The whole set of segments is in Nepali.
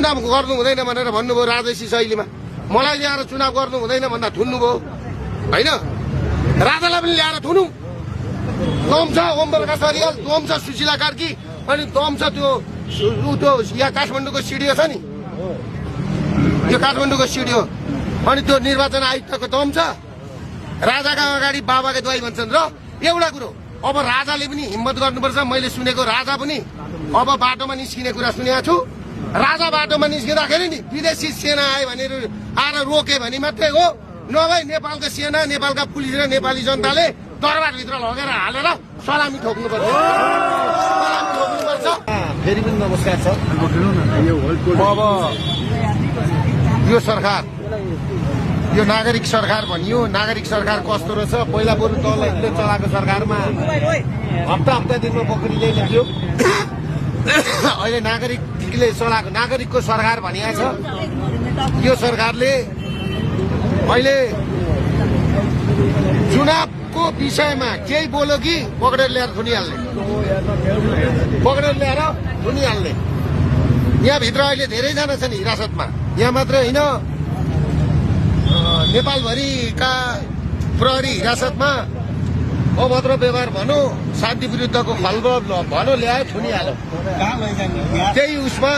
चुनाव गर्नु हुँदैन भनेर भन्नुभयो राजसी शैलीमा। मलाई ल्याएर चुनाव गर्नु हुँदैन भन्दा थुन्नुभयो होइन। राजालाई पनि ल्याएर थुनौ। दम छ ओम प्रकाश अरियाल, दम छ सुशीला कार्की, अनि दम छ त्यो यहाँ काठमाडौँको सिडिओ छ नि, यो काठमाडौँको सिडिओ, अनि त्यो निर्वाचन आयुक्तको दम छ। राजाका अगाडि बाबाको दुवाई भन्छन्। र एउटा कुरो, अब राजाले पनि हिम्मत गर्नुपर्छ। मैले सुनेको राजा पनि अब बाटोमा निस्किने कुरा सुनेको छु। राजा बाटोमा निस्किँदाखेरि नि विदेशी सेना आयो भनेर आएर रोके भने मात्रै हो, नभए नेपालको सेना, नेपालका पुलिस र नेपाली जनताले दरबारभित्र लगेर हालेर सलामी ठोक्नुपर्छ। फेरि पनि नमस्कार छ। अब यो सरकार, यो नागरिक सरकार भनियो। नागरिक सरकार कस्तो रहेछ? पहिला बरु दलहरूले चलाएको सरकारमा हप्ता दिनमा बकरीले लेख्यो। अहिले नागरिकले चलाएको नागरिकको सरकार भनिएको छ। यो सरकारले अहिले चुनावको विषयमा केही बोल्यो कि पक्रेर ल्याएर थुनिहाल्ने, पक्रेर ल्याएर थुनिहाल्ने। यहाँभित्र अहिले धेरैजना छन् हिरासतमा। यहाँ मात्र होइन, नेपालभरिका प्रहरी हिरासतमा अभद्र व्यवहार भनौँ, शान्ति विरुद्धको फलबल भनौँ, ल्यायो थुनिहाल्यो। त्यही उसमा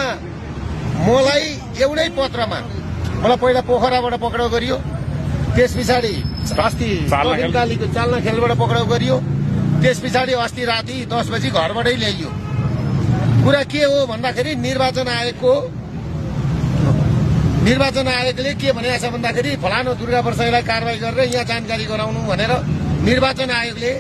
मलाई एउटै पत्रमा मलाई पहिला पोखराबाट पक्राउ गरियो, त्यस पछाडि अस्ति कालीको चाल्ना खेलबाट पक्राउ गरियो, त्यस पछाडि अस्ति राति 10 बजी घरबाटै ल्याइयो। कुरा के हो भन्दाखेरि निर्वाचन आयोगले के भनेको छ भन्दाखेरि फलानु दुर्गा प्रसाईलाई कारवाही गरेर यहाँ जानकारी गराउनु भनेर निर्वाचन आयोगले